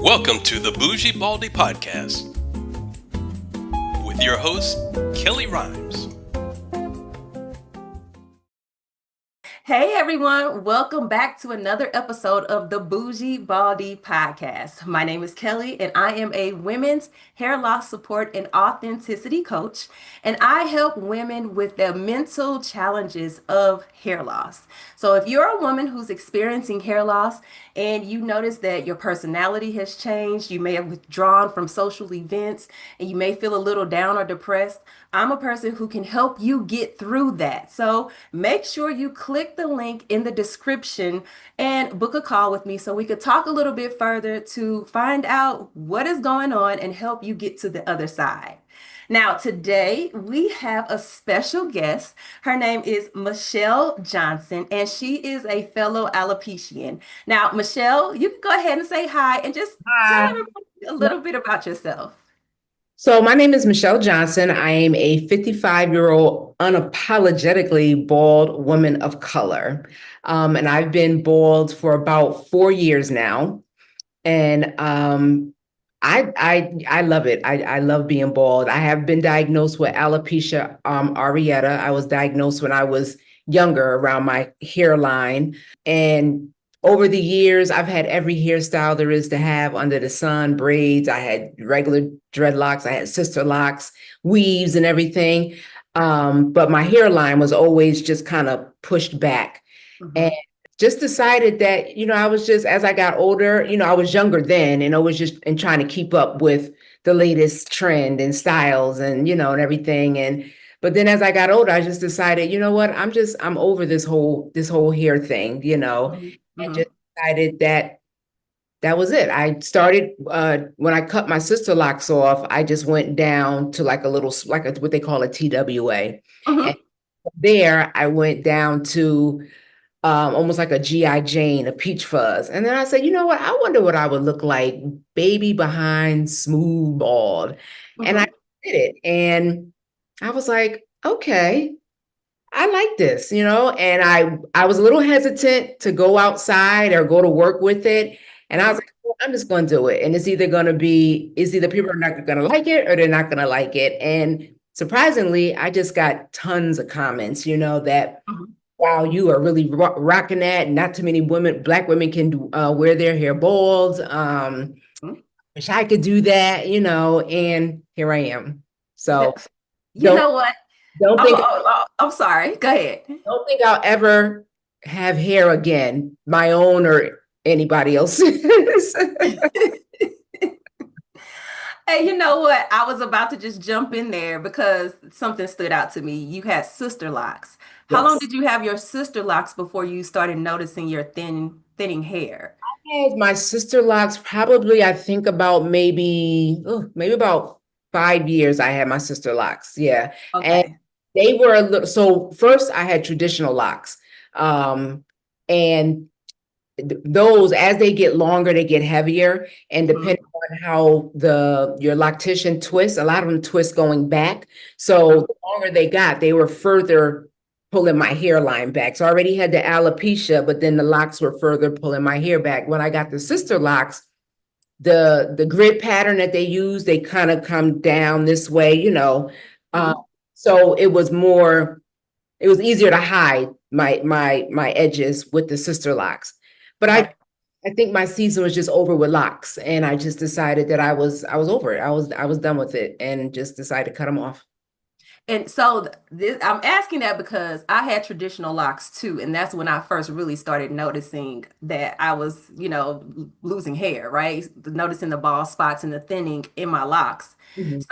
Welcome to the Bougie Baldie Podcast with your host, Kellie Rhymes. Hey everyone, welcome back to another episode of the Bougie Baldie Podcast. My name is Kellie and I am a women's hair loss support and authenticity coach, and I help women with the mental challenges of hair loss. So if you're a woman who's experiencing hair loss and you notice that your personality has changed, you may have withdrawn from social events, and you may feel a little down or depressed, I'm a person who can help you get through that. So make sure you click the link in the description and book a call with me so we could talk a little bit further to find out what is going on and help you get to the other side. Now, today we have a special guest. Her name is Michele Johnson, and she is a fellow alopecian. Now, Michele, you can go ahead and say hi and just tell Hi. everybody a little bit about yourself. So my name is Michele Johnson. I am a 55-year-old unapologetically bald woman of color. And I've been bald for about 4 years now. And I love it. I love being bald. I have been diagnosed with alopecia areata. I was diagnosed when I was younger, around my hairline. And over the years, I've had every hairstyle there is to have under the sun: braids, I had regular dreadlocks, I had sister locks, weaves and everything. But my hairline was always just kind of pushed back. And just decided that, I was just, as I got older, I was younger then, and I was just and trying to keep up with the latest trend and styles and, and everything. But then as I got older, I just decided, you know what, I'm over this whole hair thing, and just decided that that was it. I started when I cut my sister locks off, I just went down to like a little, what they call a TWA. And there I went down to almost like a GI Jane, a peach fuzz. And then I said, you know what? I wonder what I would look like baby behind, smooth, bald. And I did it. And I was like, okay, I like this, and I was a little hesitant to go outside or go to work with it. And I was like, well, I'm just going to do it. And it's either people are not going to like it or they're not going to like it. And surprisingly, I just got tons of comments, that wow, you are really rocking that. Not too many Black women can wear their hair bald. Wish I could do that, and here I am. So you know what? Don't think I'm sorry. Go ahead. Don't think I'll ever have hair again, my own or anybody else's. Hey, you know what? I was about to just jump in there because something stood out to me. You had sister locks. How long did you have your sister locks before you started noticing your thinning hair? I had my sister locks probably, I think about maybe about 5 years I had my sister locks. Yeah. Okay. And they were a little, so first I had traditional locks. And those, as they get longer, they get heavier. And depending on how your loctician twists, a lot of them twist going back. So the longer they got, they were further pulling my hairline back. So I already had the alopecia, but then the locks were further pulling my hair back. When I got the sister locks, the grid pattern that they use, they kind of come down this way, so it was easier to hide my edges with the sister locks. But I think my season was just over with locks, and I just decided that I was over it. I was done with it, and just decided to cut them off. And so I'm asking that because I had traditional locks too. And that's when I first really started noticing that I was, losing hair, right? Noticing the bald spots and the thinning in my locks.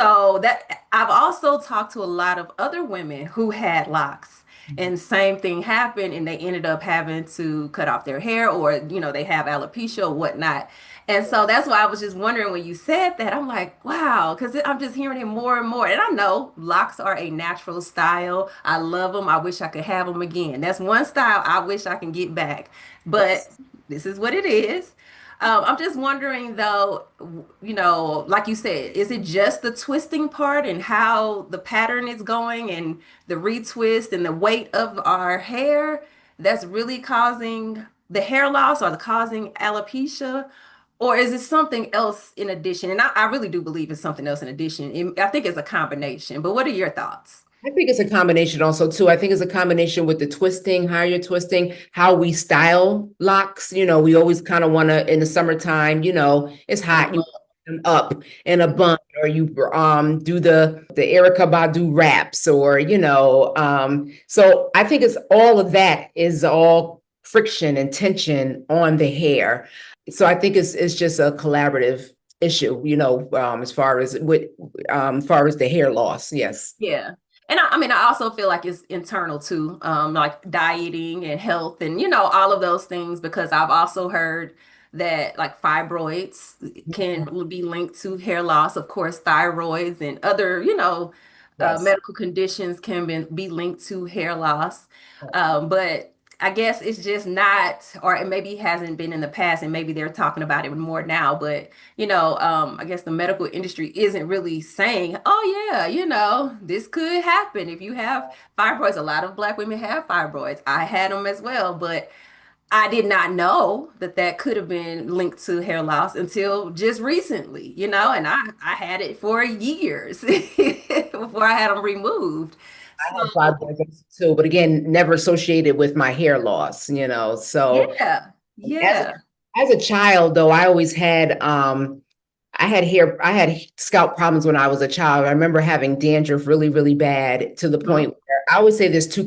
So that I've also talked to a lot of other women who had locks, and same thing happened, and they ended up having to cut off their hair, or they have alopecia or whatnot. And so that's why I was just wondering when you said that, I'm like, wow, because I'm just hearing it more and more. And I know locks are a natural style. I love them. I wish I could have them again. That's one style I wish I can get back. But this is what it is. I'm just wondering though, like you said, is it just the twisting part and how the pattern is going and the retwist and the weight of our hair that's really causing the hair loss or causing alopecia? Or is it something else in addition? And I really do believe it's something else in addition. I think it's a combination. But what are your thoughts? I think it's a combination also too. I think it's a combination with the twisting, how you're twisting, how we style locks. We always kind of want to, in the summertime, it's hot, you put them up in a bun, or you do the Erica Badu wraps, or so I think it's all of that is all friction and tension on the hair. So I think it's just a collaborative issue, as far as the hair loss. Yes. Yeah. And I mean, I also feel like it's internal too, like dieting and health and, all of those things, because I've also heard that like fibroids can be linked to hair loss. Of course, thyroids and other, Yes. medical conditions can be linked to hair loss. But I guess it's just not, or it maybe hasn't been in the past, and maybe they're talking about it more now. But I guess the medical industry isn't really saying, oh yeah, this could happen if you have fibroids. A lot of Black women have fibroids. I had them as well, but I did not know that could have been linked to hair loss until just recently, and I had it for years before I had them removed. I have fibroids too, but again, never associated with my hair loss, So Yeah, as yeah. as a child, though, I always had I had scalp problems when I was a child. I remember having dandruff really, really bad, to the Mhm. point where I would say there's two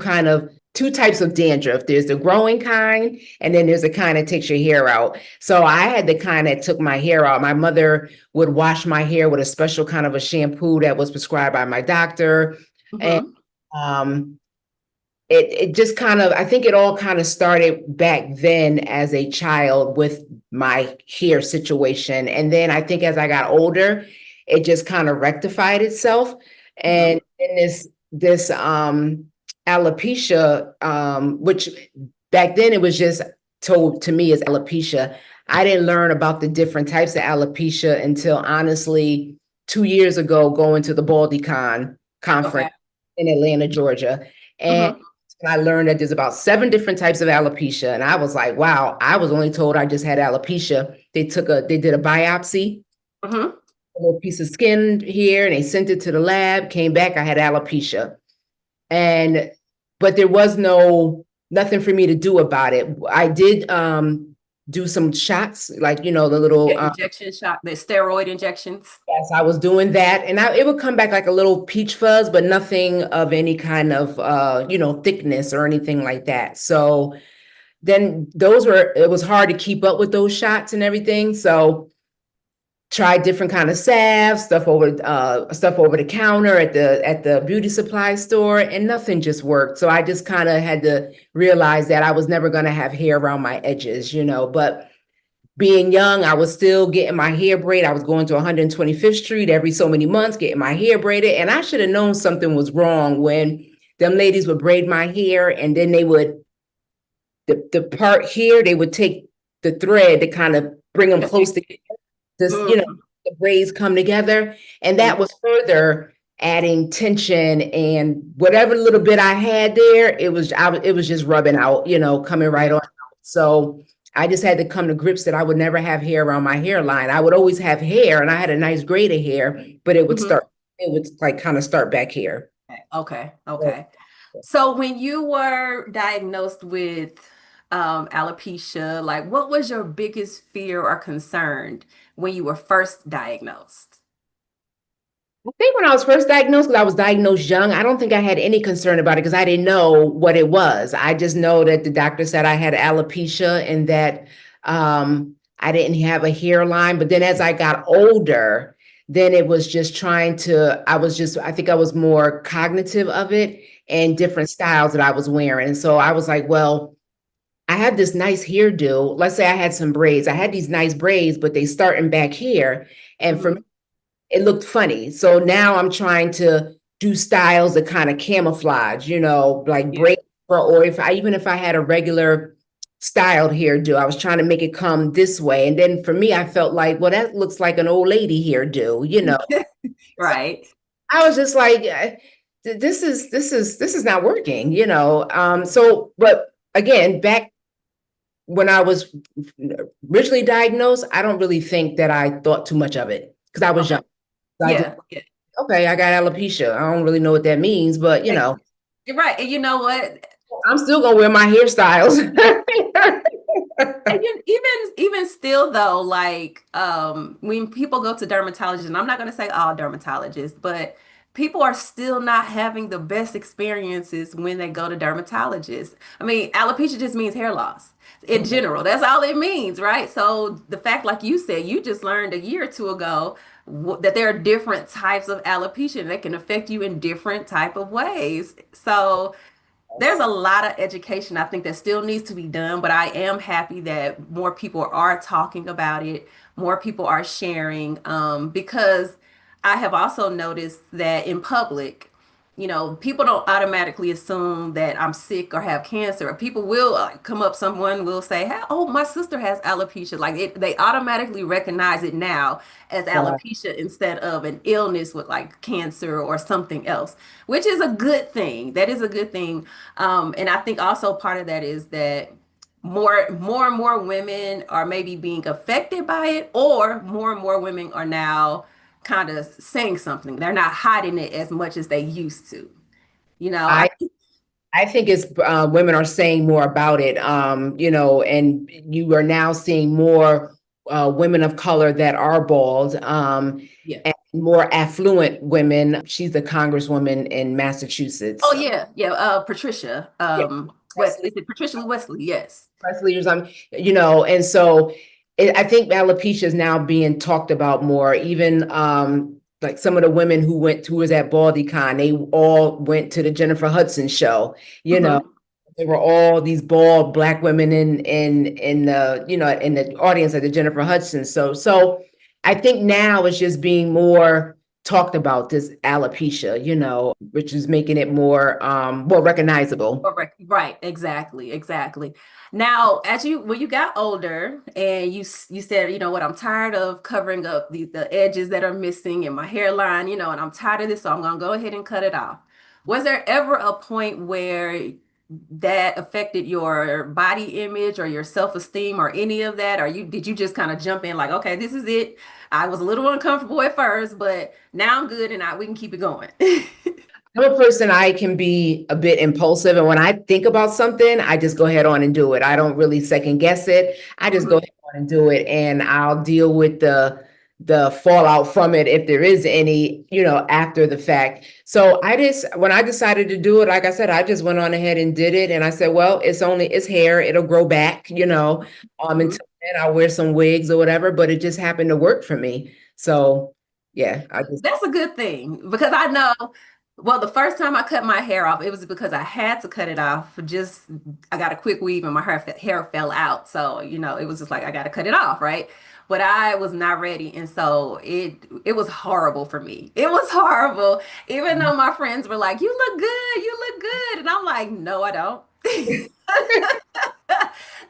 types of dandruff. There's the growing kind, and then there's the kind that takes your hair out. So I had the kind that took my hair out. My mother would wash my hair with a special kind of a shampoo that was prescribed by my doctor. And Mhm. um, it just kind of, I think it all kind of started back then as a child with my hair situation. And then I think as I got older, it just kind of rectified itself. Mhm. And in this alopecia, which back then it was just told to me as alopecia. I didn't learn about the different types of alopecia until honestly 2 years ago, going to the BaldyCon Okay. conference in Atlanta, Georgia. And Mhm. I learned that there's about 7 different types of alopecia. And I was like, wow, I was only told I just had alopecia. They did a biopsy, Mhm. a little piece of skin here, and they sent it to the lab, came back, I had alopecia. And, but there was nothing for me to do about it. I did do some shots, like, the little, Yeah, injection shot, the steroid injections. yes, I was doing that, and it would come back like a little peach fuzz, but nothing of any kind of thickness or anything like that. So then it was hard to keep up with those shots and everything. So tried different kind of salves, stuff over the counter at the beauty supply store, and nothing just worked. So I just kind of had to realize that I was never going to have hair around my edges, but being young, I was still getting my hair braided. I was going to 125th Street every so many months, getting my hair braided. And I should have known something was wrong when them ladies would braid my hair, and then they would, the part here, they would take the thread to kind of bring them close together. Mhm. The braids come together. And that was further adding tension, and whatever little bit I had there, it was just rubbing out, coming right on. So I just had to come to grips that I would never have hair around my hairline. I would always have hair, and I had a nice grade of hair, but it Mhm. would like kind of start back here. Okay. Okay. So when you were diagnosed with alopecia, like what was your biggest fear or concern when you were first diagnosed? I think when I was first diagnosed, because I was diagnosed young, I don't think I had any concern about it because I didn't know what it was. I just know that the doctor said I had alopecia, and that I didn't have a hairline. But then as I got older, then it was just I think I was more cognitive of it, and different styles that I was wearing. And so I was like, well, I have this nice hairdo. Let's say I had some braids. I had these nice braids, but they starting back here. And for me, Mhm. it looked funny. So now I'm trying to do styles that kind of camouflage, like Yeah. braid, or even if I had a regular styled hairdo, I was trying to make it come this way. And then for me, I felt like, well, that looks like an old lady hairdo. So Right. I was just like, this is not working. So, but again, back when I was originally diagnosed, I don't really think that I thought too much of it because I was young. So I just, Yeah. okay, I got alopecia. I don't really know what that means, but You're right. And you know what? I'm still gonna wear my hairstyles. And even still though, like when people go to dermatologists, and I'm not going to say all dermatologists, but people are still not having the best experiences when they go to dermatologists. I mean, alopecia just means hair loss in general. That's all it means, right? So the fact, like you said, you just learned a year or two ago that there are different types of alopecia that can affect you in different type of ways. So there's a lot of education I think that still needs to be done, but I am happy that more people are talking about it, more people are sharing, because I have also noticed that in public, people don't automatically assume that I'm sick or have cancer. Or people will come up, someone will say, "Hey, oh, my sister has alopecia." Like they automatically recognize it now as alopecia instead of an illness with like cancer or something else, which is a good thing. That is a good thing. And I think also part of that is that more and more women are maybe being affected by it, or more and more women are now kind of saying something. They're not hiding it as much as they used to. I I I think it's women are saying more about it, and you are now seeing more women of color that are bald, yeah. and more affluent women. She's a congresswoman in Oh Massachusetts. yeah. Patricia. Yeah, West Wesley, is it Patricia Wesley? Yes. Wesley or something, and so I think alopecia is now being talked about more. Even like some of the women who was at BaldyCon, they all went to the Jennifer Hudson show. You know, Hmm. there were all these bald Black women in the in the audience at the Jennifer Hudson. So I think now it's just being more talked about, this alopecia, which is making it more recognizable. Correct. Right. Exactly. Now, when you got older and you said, you know what, I'm tired of covering up the edges that are missing in my hairline, and I'm tired of this, so I'm gonna go ahead and cut it off. Was there ever a point where that affected your body image or your self-esteem or any of that? Or did you just kind of jump in like, okay, this is it? I was a little uncomfortable at first, but now I'm good and we can keep it going. I'm a person, I can be a bit impulsive. And when I think about something, I just go ahead on and do it. I don't really second guess it. I just go Mhm. ahead on and do it. And I'll deal with the fallout from it if there is any, after the fact. So when I decided to do it, like I said, I just went on ahead and did it. And I said, well, it's hair, it'll grow back, Mhm. until then I'll wear some wigs or whatever, but it just happened to work for me. So yeah, That's a good thing because I know, well, the first time I cut my hair off, it was because I had to cut it off. I got a quick weave and my hair fell out. So, it was just like, I got to cut it off, right? But I was not ready. And so it was horrible for me. It was horrible. Even though my friends were like, you look good. And I'm like, no, I don't.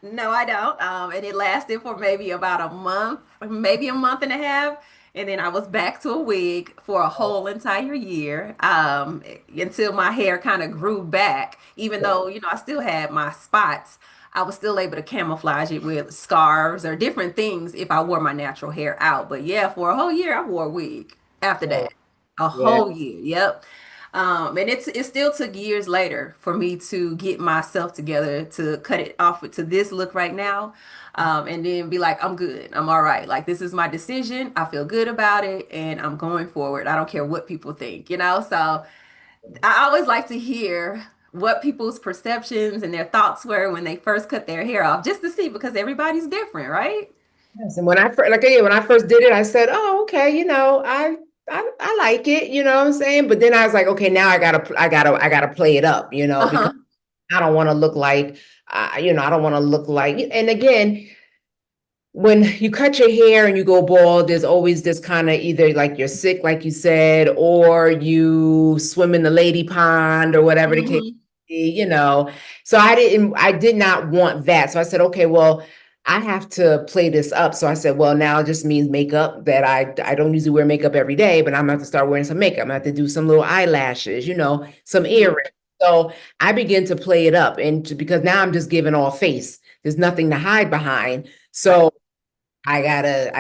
No, I don't. And it lasted for maybe about a month, maybe a month and a half. And then I was back to a wig for a whole entire year, until my hair kind of grew back. Even though, I still had my spots, I was still able to camouflage it with scarves or different things if I wore my natural hair out. But yeah, for a whole year, I wore a wig after oh, that. A yeah. whole year. Yep. And it still took years later for me to get myself together to cut it off to this look right now. And then be like, I'm good. I'm all right. Like, this is my decision. I feel good about it and I'm going forward. I don't care what people think. So I always like to hear what people's perceptions and their thoughts were when they first cut their hair off, just to see because everybody's different, right? Yes, and when I first, when I first did it, I said, "Oh, okay, I like it," you know what I'm saying? But then I was like, "Okay, now I gotta play it up," because Uh-huh. I don't want to look like, I don't want to look like. And again, when you cut your hair and you go bald, there's always this kind of either like you're sick, like you said, or you swim in the lady pond or whatever the case Hmm. be. So I did not want that. So I said, okay, well, I have to play this up. So I said, well, now it just means makeup that I don't usually wear makeup every day, but I'm gonna have to start wearing some makeup. I'm gonna have to do some little eyelashes, some Hmm. earrings. So I began to play it up because now I'm just giving all face. there's nothing to hide behind. So I gotta,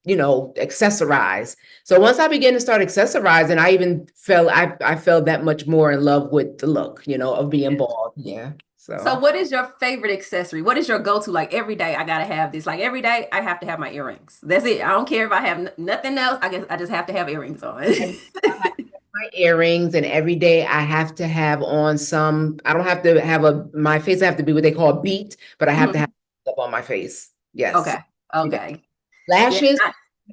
accessorize. So once I began to start accessorizing, I fell that much more in love with the look, of being bald. Yeah. So So what is your favorite accessory? What is your go-to? Like every day I gotta have this. Like every day I have to have my earrings. That's it. I don't care if I have nothing else. I guess I just have to have earrings on. I have my earrings, and every day I have to have on some, I don't have to have my face, I have to be what they call beat, but I have to Mhm. have makeup on my face. Yes. Okay. Okay. Yeah. Lashes,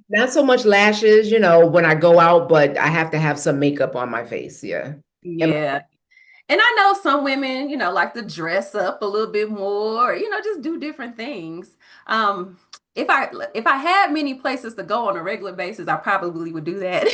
not so much lashes, when I go out, but I have to have some makeup on my face. Yeah. And Yeah. And I know some women, like to dress up a little bit more, just do different things. Um, if I had many places to go on a regular basis, I probably would do that.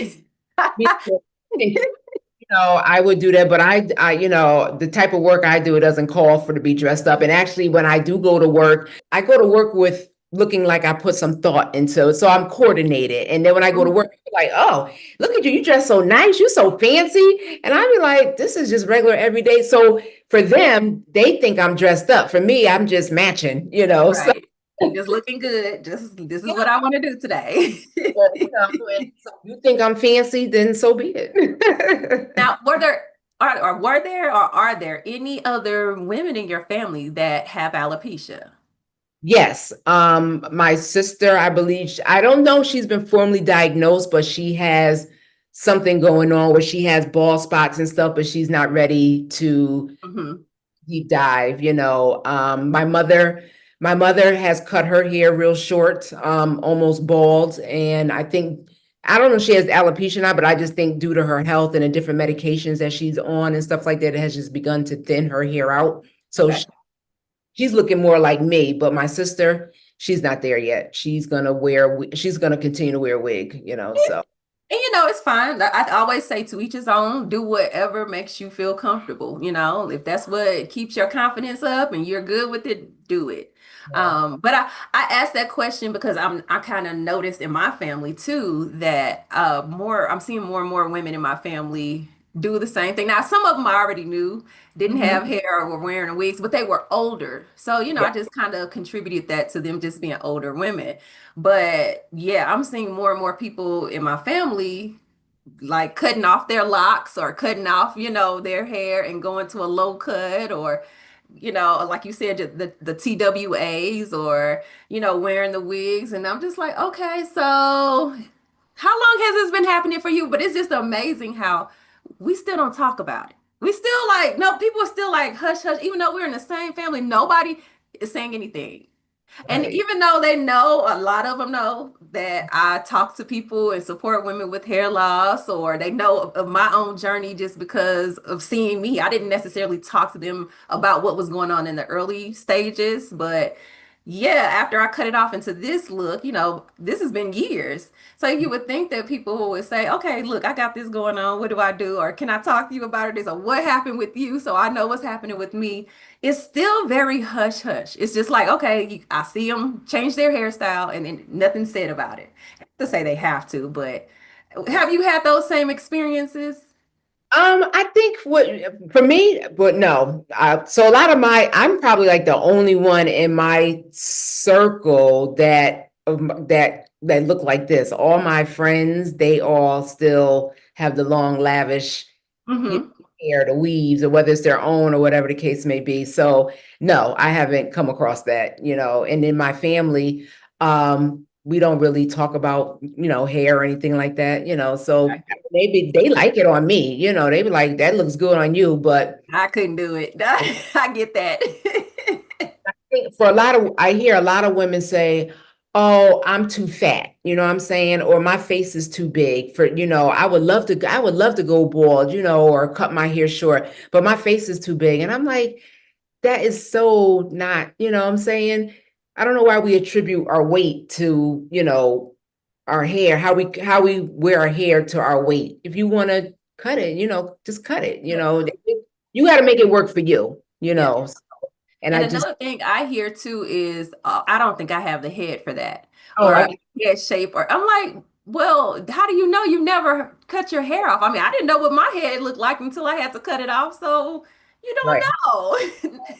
I would do that, but the type of work I do, it doesn't call for to be dressed up. And actually, when I do go to work, I go to work with looking like I put some thought into it. So I'm coordinated. And then when I go to work, people are like, oh, look at you. You dress so nice. You so fancy. And I be like, this is just regular every day. So for them, they think I'm dressed up. For me, I'm just matching, So Right. You just looking good. Just this is what I want to do today. and so you think I'm fancy, then so be it. Now, are there any other women in your family that have alopecia? Yes. My sister, I believe, I don't know if she's been formally diagnosed, but she has something going on where she has bald spots and stuff, but she's not ready to Hmm. deep dive. My mother has cut her hair real short, almost bald. And I don't know if she has alopecia now, but I just think due to her health and the different medications that she's on and stuff like that, it has just begun to thin her hair out. So Okay. she's looking more like me, but my sister, she's not there yet. She's gonna continue to wear a wig, so. And it's fine. I always say to each his own, do whatever makes you feel comfortable. If that's what keeps your confidence up and you're good with it, do it. Yeah. But I asked that question because I kind of noticed in my family too that I'm seeing more and more women in my family do the same thing. Now, some of them I already knew didn't Mhm. have hair or were wearing wigs, but they were older. So, Yeah. I just kind of contributed that to them just being older women. But yeah, I'm seeing more and more people in my family like cutting off their locks or cutting off, their hair and going to a low cut or, like you said, the TWAs or, wearing the wigs. And I'm just like, okay, so how long has this been happening for you? But it's just amazing how we still don't talk about it. We still like, no, people are still like, hush, hush, even though we're in the same family, nobody is saying anything. And Right. even though they know, a lot of them know that I talk to people and support women with hair loss, or they know of my own journey just because of seeing me. I didn't necessarily talk to them about what was going on in the early stages, but yeah, after I cut it off into this look, this has been years. So you would think that people would say, okay, look, I got this going on. What do I do? Or can I talk to you about it? Or what happened with you? So I know what's happening with me. It's still very hush hush. It's just like, okay, I see them change their hairstyle and then nothing said about it. Not to say they have to, but have you had those same experiences? I think what for me, but no. So a lot of I'm probably like the only one in my circle that look like this. All my friends, they all still have the long, lavish, you Mm-hmm. hair, the weaves, or whether it's their own or whatever the case may be. So no, I haven't come across that. And in my family, we don't really talk about hair or anything like that. So maybe they like it on me, they be like, that looks good on you. But I couldn't do it. I get that. I think I hear a lot of women say, oh, I'm too fat, what I'm saying? Or my face is too big for, I would love to go bald, or cut my hair short, but my face is too big. And I'm like, that is so not, what I'm saying? I don't know why we attribute our weight to, our hair, how we wear our hair to our weight. If you want to cut it, just cut it. You got to make it work for you. Yeah. And And I just another thing I hear too is I don't think I have the head for that oh or I, head shape. Or I'm like, well, how do you know you never cut your hair off? I mean, I didn't know what my head looked like until I had to cut it off. So, You don't Right. know.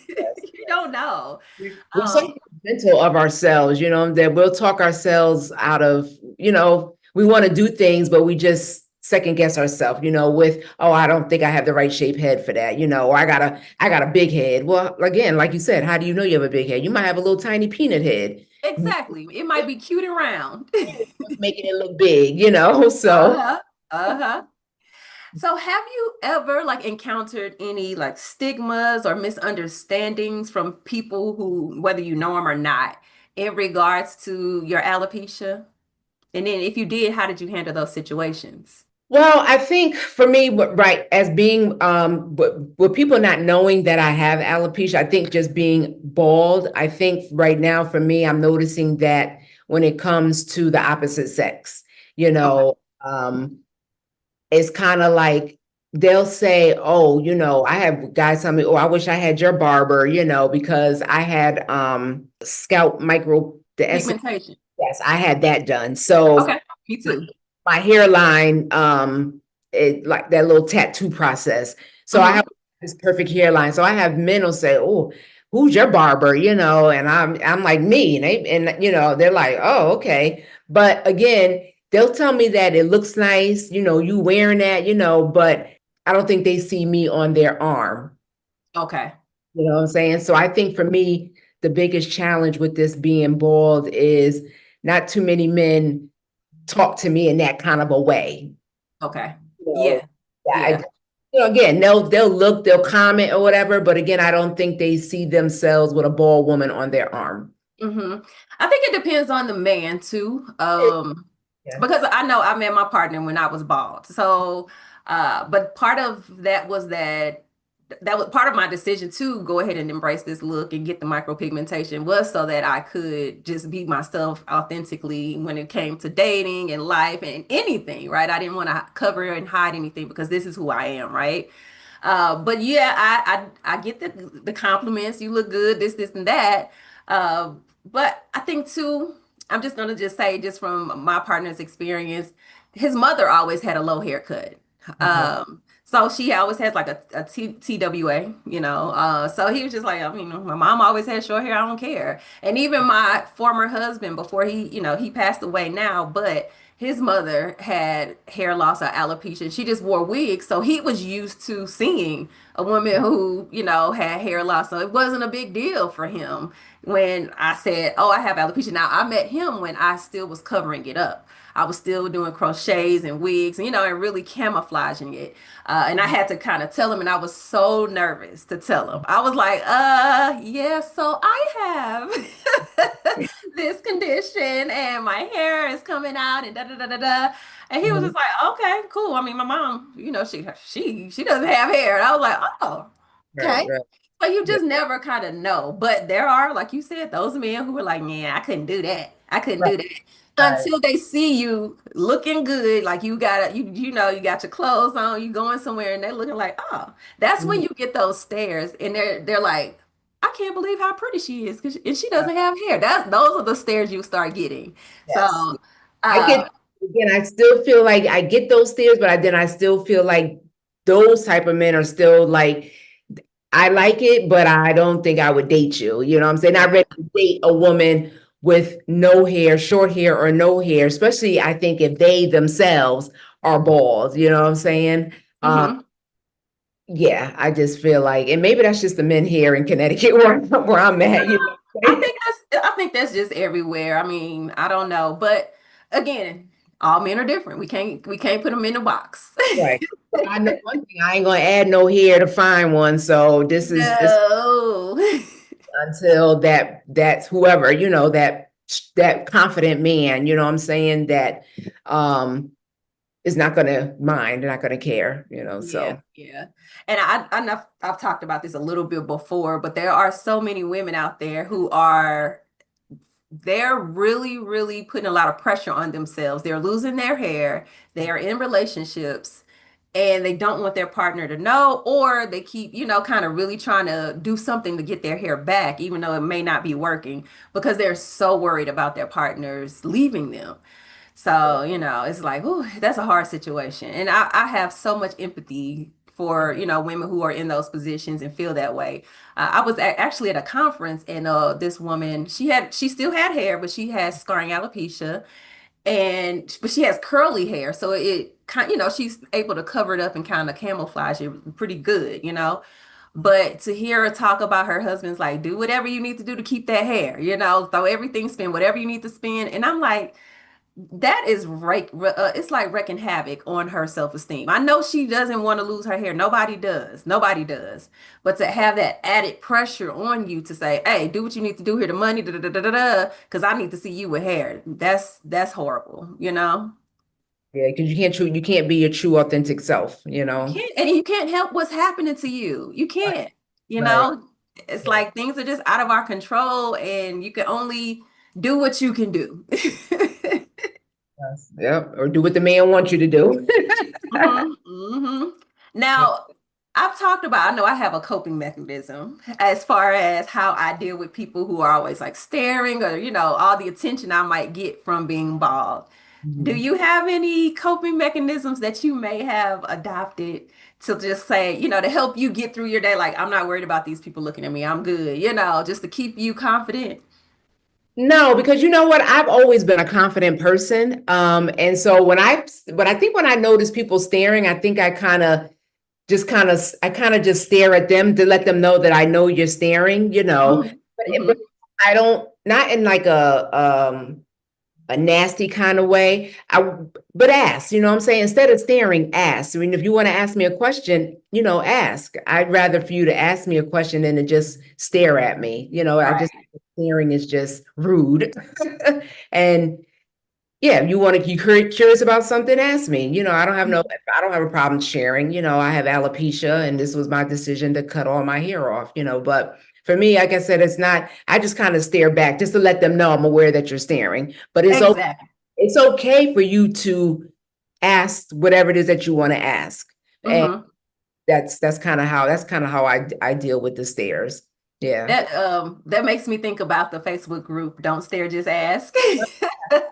Yes. You don't know. We're so Um, mental of ourselves, that we'll talk ourselves out of, we want to do things, but we just second guess ourselves, with, oh, I don't think I have the right shape head for that, or I got a big head. Well, again, like you said, how do you know you have a big head? You might have a little tiny peanut head. exactly. It might be cute and round. What's making it look big, so. Uh-huh. Uh-huh. So have you ever like encountered any like stigmas or misunderstandings from people who, whether you know them or not, in regards to your alopecia? And then if you did, how did you handle those situations? Well, I think for me, right, as being with people not knowing that I have alopecia, I think just being bald, I think right now for me, I'm noticing that when it comes to the opposite sex, you Okay. know, it's kind of like they'll say, oh, I have guys tell me, oh, I wish I had your barber, because I had scalp micro the Pigmentation. yes, I had that done. So Okay. Me too. my hairline, it like that little tattoo process. So I have Hmm. this perfect hairline. So I have men who say, "Oh, who's your barber?" And I'm like me, and they're like, "Oh, okay." But again, they'll tell me that it looks nice, you wearing that, but I don't think they see me on their arm. Okay. You know what I'm saying? So I think for me, the biggest challenge with this being bald is not too many men talk to me in that kind of a way. Okay. You know, Yeah. yeah, Yeah. again, they'll look, they'll comment or whatever, but again, I don't think they see themselves with a bald woman on their arm. Hmm. I think it depends on the man too. Yeah. Because I know I met my partner when I was bald. So, but part of that was that was part of my decision to go ahead and embrace this look and get the micropigmentation was so that I could just be myself authentically when it came to dating and life and anything, right? I didn't want to cover and hide anything because this is who I am, right? But yeah, I get the compliments. You look good, this, and that. But I think too, I'm just gonna just say, just from my partner's experience, his mother always had a low haircut. Okay. So she always has like TWA, So he was just like, I mean, my mom always had short hair. I don't care. And even my former husband, before he passed away now, but his mother had hair loss or alopecia. She just wore wigs. So he was used to seeing a woman who, had hair loss. So it wasn't a big deal for him when I said, oh, I have alopecia. Now, I met him when I still was covering it up. I was still doing crochets and wigs, and really camouflaging it. And I had to kind of tell him, and I was so nervous to tell him. I was like, yeah, so I have this condition and my hair is coming out and da da da da da. And he was Mhm. just like, okay, cool. I mean, my mom, she doesn't have hair. And I was like, oh, Right, okay. right. So you Yeah, just never kind of know. But there are, like you said, those men who were like, yeah, I couldn't do that. I couldn't right, do that. right. Until they see you looking good, like you got your clothes on, you going somewhere and they're looking like, oh, that's when Mhm. you get those stares and they're like, I can't believe how pretty she is because and she doesn't have hair. Those are the stares you start getting. Yes. So I uh get, again, I still feel like I get those stares, but then I still feel like those type of men are still like, I like it, but I don't think I would date you. You know what I'm saying? Not yeah. ready to date a woman with no hair, short hair, or no hair, especially I think if they themselves are bald. You know what I'm saying? Um, Hmm. yeah, I just feel like, and maybe that's just the men here in Connecticut where I'm at, I think that's just everywhere. I mean, I don't know, but again, all men are different. We can't put them in a box. Right. But I know one thing, I ain't gonna add no hair to find one. So this No. until that's whoever, that confident man, you know what I'm saying, that um is not gonna mind, they're not gonna care, Yeah, so. yeah. And I know I've talked about this a little bit before, but there are so many women out there who are they're really, really putting a lot of pressure on themselves. They're losing their hair, they are in relationships, and they don't want their partner to know, or they keep, kind of really trying to do something to get their hair back, even though it may not be working, because they're so worried about their partners leaving them. So, it's like, ooh, that's a hard situation. And I have so much empathy for, women who are in those positions and feel that way. I was actually at a conference, and this woman, she still had hair, but she has scarring alopecia, but she has curly hair, so it kind, she's able to cover it up and kind of camouflage it pretty good. But to hear her talk about her husband's like, do whatever you need to do to keep that hair, throw everything, spend whatever you need to spend. And I'm like, that is right. It's like wreaking havoc on her self-esteem. I know she doesn't want to lose her hair. Nobody does. Nobody does. But to have that added pressure on you to say, hey, do what you need to do here, the money, da da da da da, because I need to see you with hair. That's horrible. Yeah, because you can't be your true authentic self, And you can't help what's happening to you. You can't, you Right. know, it's like things are just out of our control, and you can only do what you can do. Yes. Yep. Or do what the man wants you to do. Now, I know I have a coping mechanism as far as how I deal with people who are always like staring, or, all the attention I might get from being bald. Do Mhm. you have any coping mechanisms that you may have adopted to just say, to help you get through your day? Like, I'm not worried about these people looking at me. I'm good, just to keep you confident. No, because you know what? I've always been a confident person. And so when I notice people staring, I think I kind of just stare at them to let them know that I know you're staring. Mhm. But Mhm. I don't, not in like a nasty kind of way. But ask, what I'm saying? Instead of staring, ask. I mean, if you want to ask me a question, ask. I'd rather for you to ask me a question than to just stare at me. I just Right. staring is just rude. And yeah, you curious about something, ask me. I don't have a problem sharing. I have alopecia and this was my decision to cut all my hair off. But for me, like I said, it's not, I just kind of stare back just to let them know I'm aware that you're staring. But Exactly. it's okay for you to ask whatever it is that you want to ask. And Mhm. that's kind of how I deal with the stares. Yeah. That makes me think about the Facebook group, Don't Stare, Just Ask. Don't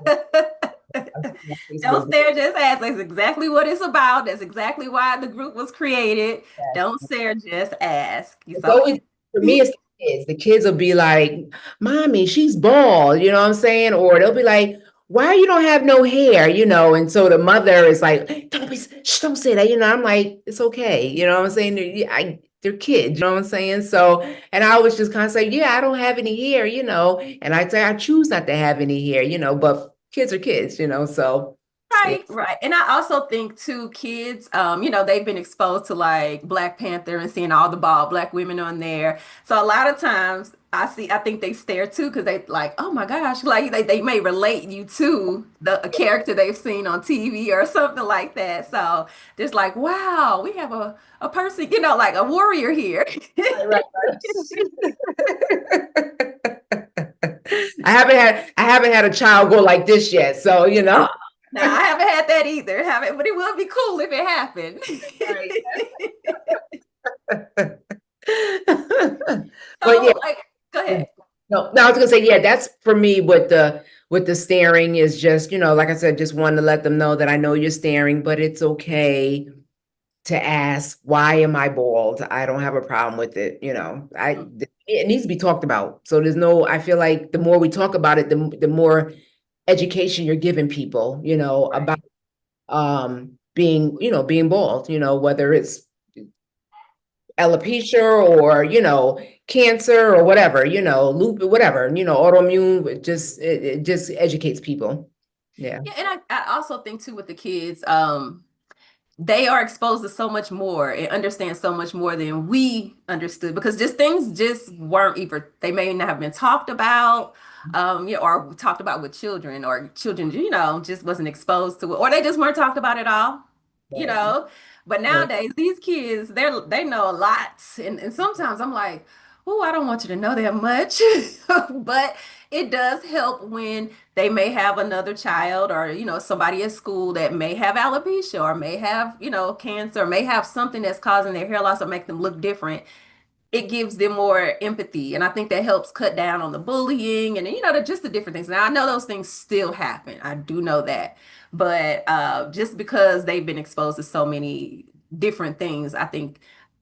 Facebook. stare, just ask. That's exactly what it's about. That's exactly why the group was created. Don't stare, just ask. It's So always, for me, it's the kids. The kids will be like, Mommy, she's bald, you know what I'm saying? Or they'll be like, why you don't have no hair, And so the mother is like, don't say that, I'm like, it's okay, you know what I'm saying? They're kids, you know what I'm saying? So, and I always just kind of say, yeah, I don't have any hair. And I say, I choose not to have any hair, but kids are kids. So, yeah. right, right. And I also think too, kids, they've been exposed to like Black Panther and seeing all the bald Black women on there. So a lot of times I think they stare too, because they like, oh my gosh, like they may relate you to a character they've seen on TV or something like that. So just like, wow, we have a person, like a warrior here. Right, I haven't had a child go like this yet, so Now I haven't had that either, haven't, but it would be cool if it happened. Right. But yeah, So, like, go ahead. no, I was gonna say, yeah, that's for me with the staring is just, like I said, just wanting to let them know that I know you're staring, but it's okay to ask, why am I bald? I don't have a problem with it. It needs to be talked about. So I feel like the more we talk about it, the more education you're giving people, about Right. being bald, whether it's alopecia or, cancer or whatever, lupus, whatever, autoimmune, it just educates people. Yeah. Yeah, and I also think too with the kids, they are exposed to so much more and understand so much more than we understood, because just things just weren't either, they may not have been talked about, or talked about with children, or children, just wasn't exposed to it, or they just weren't talked about at all, you Right. know. But Right. nowadays, these kids, they know a lot. And sometimes I'm like, oh, I don't want you to know that much. But it does help when they may have another child, or somebody at school that may have alopecia, or may have cancer, or may have something that's causing their hair loss or make them look different. It gives them more empathy, and I think that helps cut down on the bullying, and just the different things. Now I know those things still happen, I do know that, but just because they've been exposed to so many different things, I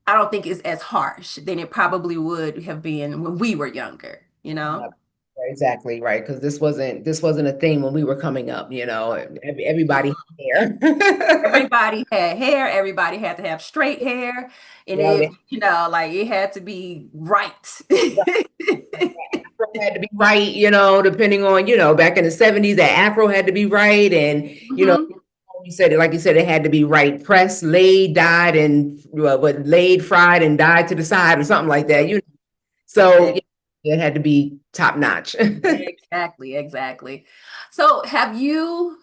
don't think it's as harsh than it probably would have been when we were younger, you know? Exactly right, because this wasn't a thing when we were coming up. Everybody here. Everybody had hair, everybody had to have straight hair, and Yeah, if, like it had to be right. had to be right, depending on, back in the 70s, that afro had to be right. And, Hmm. like you said, it had to be right, pressed, laid, dyed, and what laid, fried, and dyed to the side or something like that. So yeah, it had to be top notch. Exactly, exactly. So have you,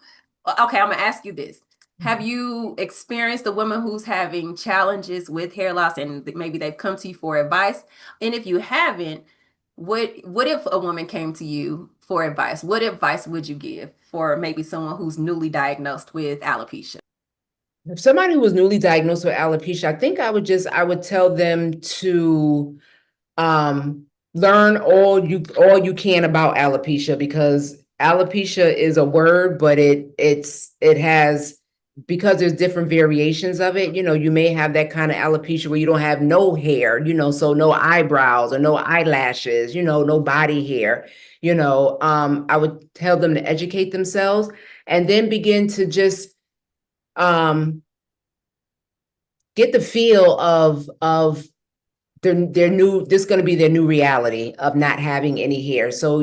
okay, I'm gonna ask you this. Have you experienced a woman who's having challenges with hair loss and maybe they've come to you for advice? And if you haven't, what if a woman came to you for advice? What advice would you give for maybe someone who's newly diagnosed with alopecia? If somebody who was newly diagnosed with alopecia, I think I would tell them to um, learn all you can about alopecia, because alopecia is a word, but it has, because there's different variations of it. You may have that kind of alopecia where you don't have no hair, so no eyebrows or no eyelashes, no body hair. I would tell them to educate themselves and then begin to just um get the feel of their new, this is going to be their new reality of not having any hair. So,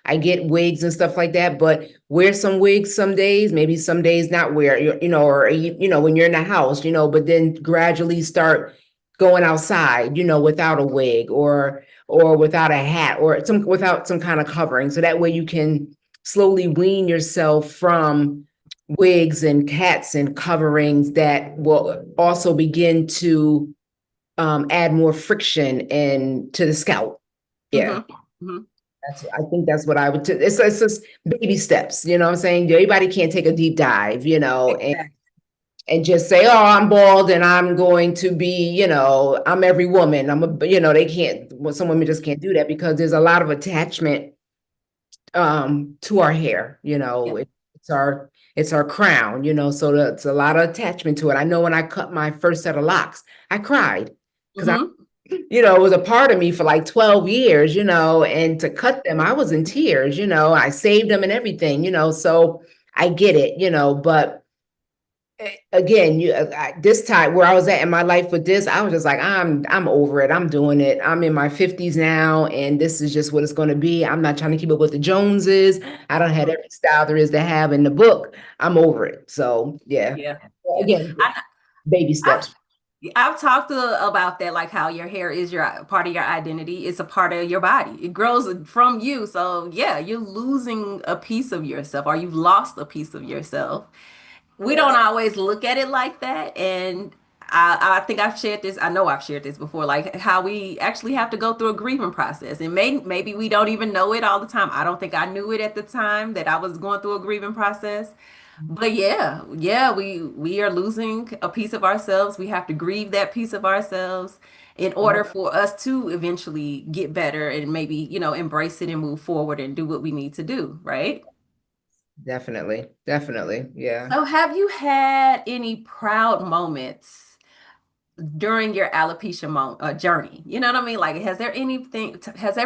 I get wigs and stuff like that, but wear some wigs some days, maybe some days not wear, or, when you're in the house, but then gradually start going outside, without a wig or without a hat or without some kind of covering. So that way you can slowly wean yourself from wigs and hats and coverings that will also begin to add more friction and to the scalp. Yeah. Hmm. Hmm. I think that's what I would, it's just baby steps, what I'm saying? Everybody can't take a deep dive, Exactly. and just say, oh, I'm bald and I'm going to be, I'm every woman. They can't, well, some women just can't do that because there's a lot of attachment to our hair. Yeah. It's our crown, so it's a lot of attachment to it. I know when I cut my first set of locks, I cried because Hmm. it was a part of me for like 12 years, and to cut them, I was in tears, I saved them and everything, so I get it, but again, this time where I was at in my life with this, I was just like, I'm over it. I'm doing it. I'm in my 50s now, and this is just what it's going to be. I'm not trying to keep up with the Joneses. I don't have every style there is to have in the book. I'm over it. So yeah, Yeah. Yeah. again, baby I, steps. I've talked about that, like how your hair is your part of your identity. It's a part of your body. It grows from you. So yeah, you're losing a piece of yourself, or you've lost a piece of yourself. We don't always look at it like that. And I think I've shared this. I know I've shared this before, like how we actually have to go through a grieving process. And maybe we don't even know it all the time. I don't think I knew it at the time that I was going through a grieving process. But yeah, yeah, we are losing a piece of ourselves. We have to grieve that piece of ourselves in order for us to eventually get better and maybe, embrace it and move forward and do what we need to do, right? Definitely, definitely, yeah. So have you had any proud moments during your alopecia journey? You know what I mean? Like, has there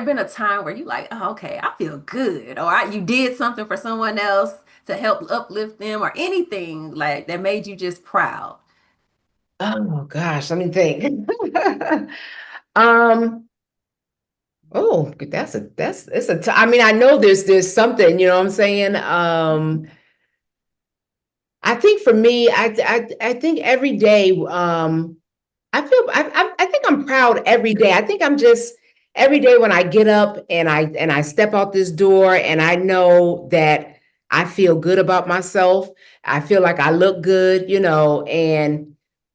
been a time where you like, oh, okay, I feel good, or you did something for someone else to help uplift them, or anything like that made you just proud? Oh gosh, let me think. um, oh, I mean, I know there's something, you know what I'm saying? I think for me, I think every day, I think I'm proud every day. I think I'm just every day when I get up and I step out this door and I know that I feel good about myself. I feel like I look good, and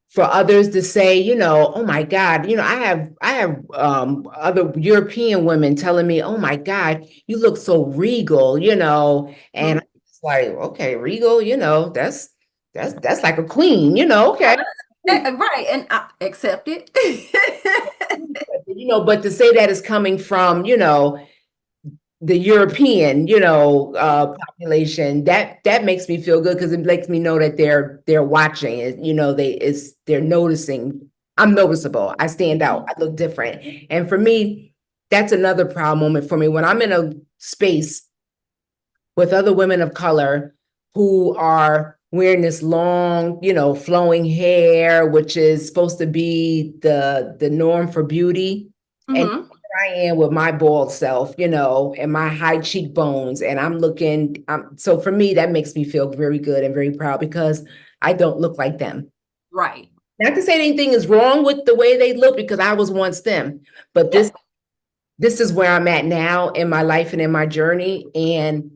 for others to say, oh my God, I have other European women telling me, oh my God, you look so regal, and Mhm. it's like, okay, regal, that's like a queen, okay. Right, and I accept it. But to say that is coming from, the European, population, that makes me feel good because it makes me know that they're watching it. They're noticing. I'm noticeable. I stand out. I look different. And for me, that's another proud moment for me when I'm in a space with other women of color who are wearing this long, flowing hair, which is supposed to be the norm for beauty. And Mm-hmm. I am with my bald self, and my high cheekbones. And so for me, that makes me feel very good and very proud because I don't look like them. Right. Not to say anything is wrong with the way they look because I was once them, but Yeah. this is where I'm at now in my life and in my journey. And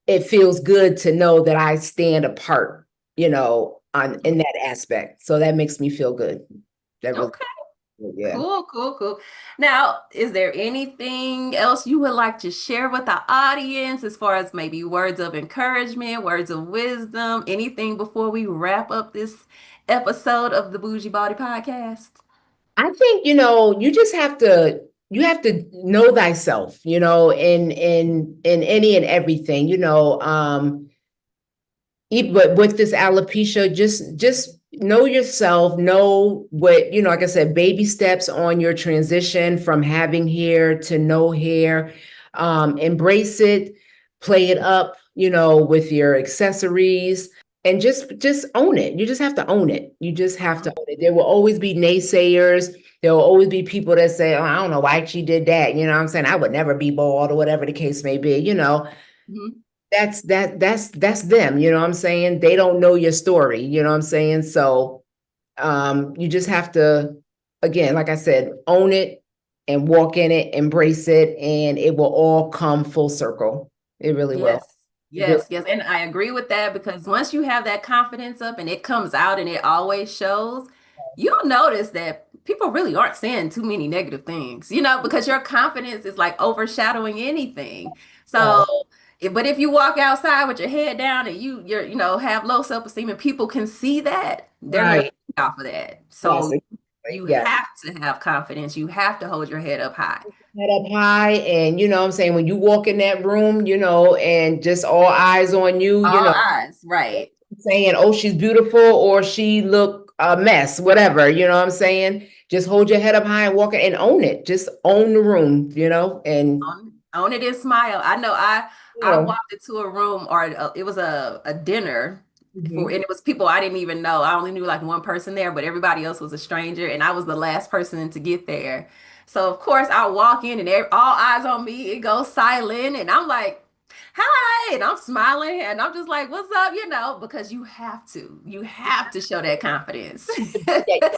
it feels good to know that I stand apart, in that aspect. So that makes me feel good. That really, Okay. yeah. Cool. Now, is there anything else you would like to share with the audience as far as maybe words of encouragement, words of wisdom, anything before we wrap up this episode of the Bougie Baldie Podcast? I think, you have to know thyself, in any and everything, but with this alopecia, just know yourself, know what, like I said, baby steps on your transition from having hair to no hair. Embrace it, play it up, with your accessories, and just own it. You just have to own it. You just have to own it. There will always be naysayers. There will always be people that say, oh, I don't know why she did that. You know what I'm saying? I would never be bald or whatever the case may be, Mhm. that's them, you know what I'm saying? They don't know your story, you know what I'm saying? So you just have to, again, like I said, own it and walk in it, embrace it, and it will all come full circle. It really will. Yes, yes. And I agree with that because once you have that confidence up and it comes out and it always shows, you'll notice that people really aren't saying too many negative things, because your confidence is like overshadowing anything. Right. So, but if you walk outside with your head down and have low self-esteem and people can see that, they're going to Right. feed off of that. Yes. So you Yes. have to have confidence. You have to hold your head up high. Head up high, and you know what I'm saying, when you walk in that room, and just all eyes on you, All eyes, right. saying, oh, she's beautiful or she look a mess, whatever, you know what I'm saying? Just hold your head up high and walk it and own it. Just own the room, and Own it and smile. I know I yeah. walked into a room or it was a dinner Mhm. and it was people I didn't even know. I only knew like one person there, but everybody else was a stranger and I was the last person to get there. So of course I walk in and all eyes on me. It goes silent and I'm like, "Hi," and I'm smiling and I'm just like, "What's up?" Because you have to show that confidence. Yeah,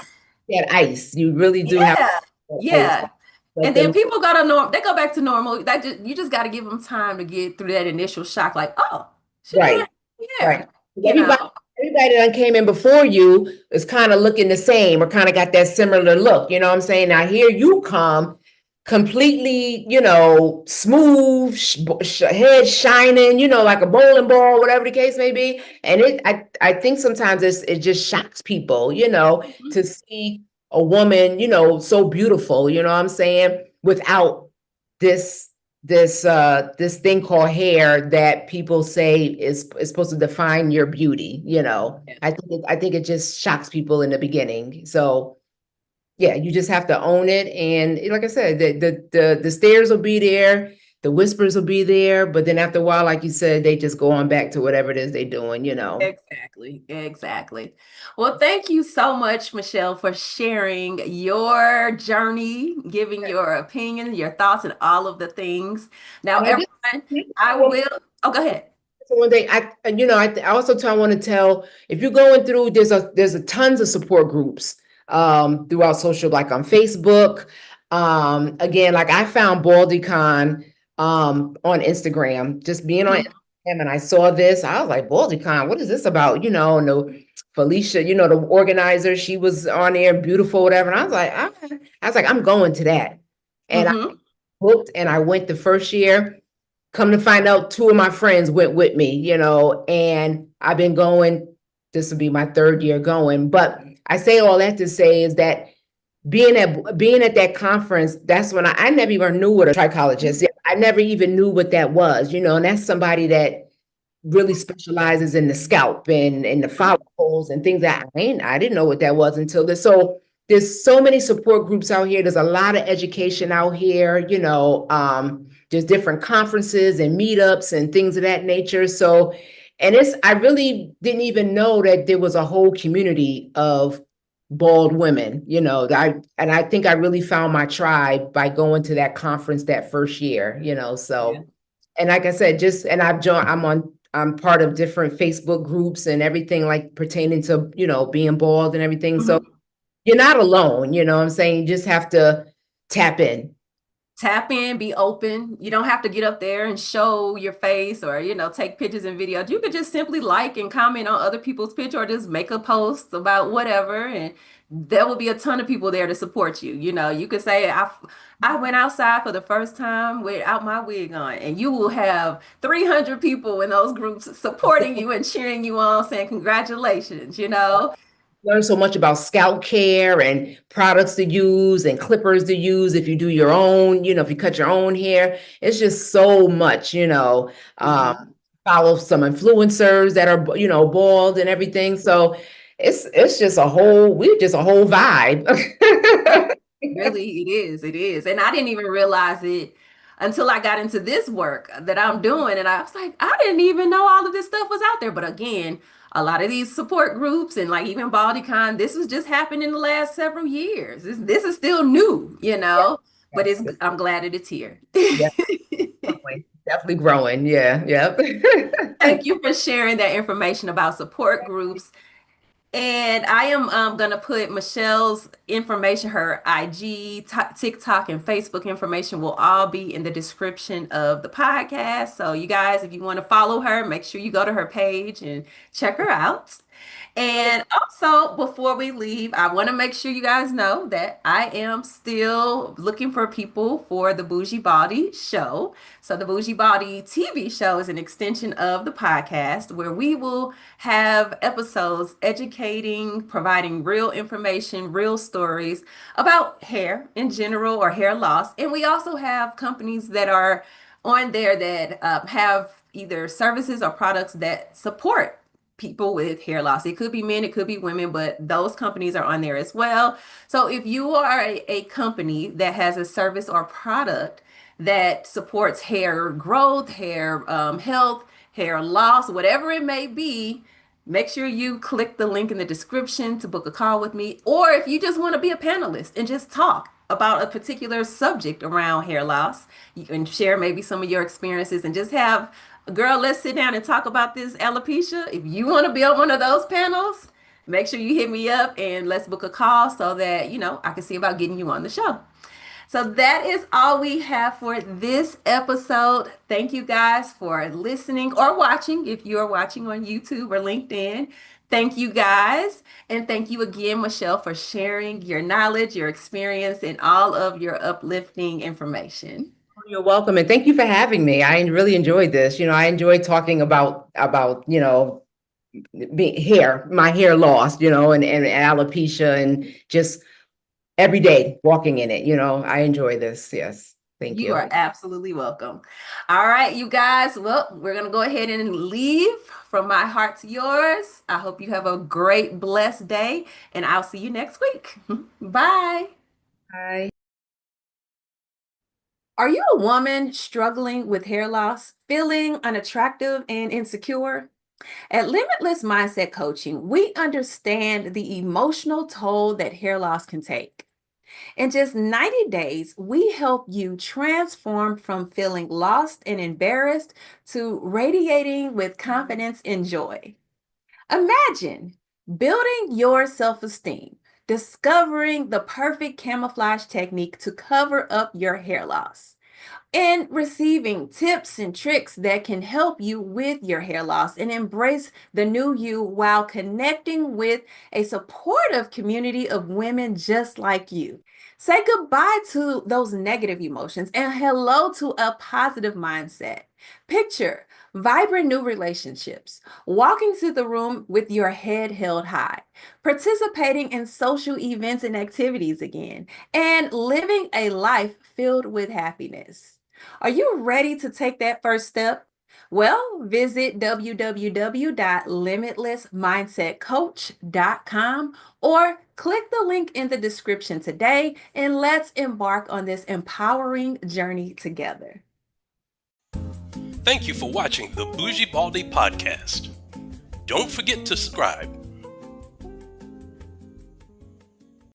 that ice. You really do have Yeah, that ice. yeah. Let And then them people go to they go back to normal. You just got to give them time to get through that initial shock, like, oh, she right, doesn't right. care, 'Cause everybody that came in before you is kind of looking the same or kind of got that similar look. You know what I'm saying? Now here you come completely, smooth, head shining, like a bowling ball, whatever the case may be. And I think sometimes it just shocks people, Mhm. to see a woman, so beautiful, you know what I'm saying, without this this thing called hair that people say is supposed to define your beauty. Yeah. I think it just shocks people in the beginning. So yeah, you just have to own it. And like I said, the stares will be there, the whispers will be there, but then after a while, like you said, they just go on back to whatever it is they're doing. Exactly. Well, thank you so much, Michelle, for sharing your journey, giving your opinion, your thoughts, and all of the things. Now, And I just everyone, I will. Oh, go ahead. so one day, I also want to tell, if you're going through, there's a tons of support groups throughout social, like on Facebook. Again, like I found BaldyCon on Instagram, just being on Mhm. Instagram, and I saw this. I was like, BaldyCon, what is this about? And Felicia, the organizer, she was on there, beautiful, whatever. And I was like, I'm going to that. And I Mhm. booked and I went the first year. Come to find out, two of my friends went with me, and I've been going. This will be my third year going. But I say all that to say is that being at that conference, that's when I never even knew what a trichologist. Yeah, I never even knew what that was, and that's somebody that really specializes in the scalp and the follicles and things that I didn't know what that was until this. So there's so many support groups out here. There's a lot of education out here, there's different conferences and meetups and things of that nature. So, and I really didn't even know that there was a whole community of bald women, I think I really found my tribe by going to that conference that first year, so. Yeah. And like I said, I'm part of different Facebook groups and everything like pertaining to, being bald and everything. So you're not alone, what I'm saying? You just have to tap in. Tap in, be open. You don't have to get up there and show your face or, take pictures and videos. You could just simply like and comment on other people's picture or just make a post about whatever. And there will be a ton of people there to support you. You could say, I went outside for the first time without my wig on, and you will have 300 people in those groups supporting you and cheering you on, saying congratulations, Learn so much about scalp care and products to use and clippers to use if you do your own, if you cut your own hair. It's just so much, follow some influencers that are, bald and everything. So it's just we're just a whole vibe. Really, it is. It is. And I didn't even realize it until I got into this work that I'm doing. And I was like, I didn't even know all of this stuff was out there. But again, a lot of these support groups and like even BaldyCon, this was just happened in the last several years. This is still new, but I'm glad that it's here. Yeah, definitely growing. Yeah. Yep. Thank you for sharing that information about support groups. And I am going to put Michele's information, her IG, TikTok, and Facebook information will all be in the description of the podcast. So you guys, if you want to follow her, make sure you go to her page and check her out. And also, before we leave, I want to make sure you guys know that I am still looking for people for the Bougie Baldie show. So, the Bougie Baldie TV show is an extension of the podcast where we will have episodes educating, providing real information, real stories about hair in general or hair loss. And we also have companies that are on there that have either services or products that support people with hair loss. It could be men, it could be women, but those companies are on there as well. So if you are a company that has a service or product that supports hair growth, hair health, hair loss, whatever it may be, make sure you click the link in the description to book a call with me. Or if you just want to be a panelist and just talk about a particular subject around hair loss, you can share maybe some of your experiences and just have girl, let's sit down and talk about this alopecia. If you want to be on one of those panels, make sure you hit me up and let's book a call so that, I can see about getting you on the show. So that is all we have for this episode. Thank you guys for listening or watching if you are watching on YouTube or LinkedIn. Thank you guys. And thank you again, Michele, for sharing your knowledge, your experience, and all of your uplifting information. You're welcome. And thank you for having me. I really enjoyed this. I enjoyed talking about, my hair loss, and alopecia and just every day walking in it. I enjoy this. Yes. Thank you. You are absolutely welcome. All right, you guys. Well, we're going to go ahead and leave from my heart to yours. I hope you have a great, blessed day, and I'll see you next week. Bye. Bye. Are you a woman struggling with hair loss, feeling unattractive and insecure? At Limitless Mindset Coaching, we understand the emotional toll that hair loss can take. In just 90 days, we help you transform from feeling lost and embarrassed to radiating with confidence and joy. Imagine building your self-esteem, discovering the perfect camouflage technique to cover up your hair loss, and receiving tips and tricks that can help you with your hair loss and embrace the new you while connecting with a supportive community of women just like you. Say goodbye to those negative emotions and hello to a positive mindset. Picture vibrant new relationships, walking to the room with your head held high, participating in social events and activities again, and living a life filled with happiness. Are you ready to take that first step? Well, visit www.limitlessmindsetcoach.com or click the link in the description today, and let's embark on this empowering journey together. Thank you for watching the Bougie Baldie Podcast. Don't forget to subscribe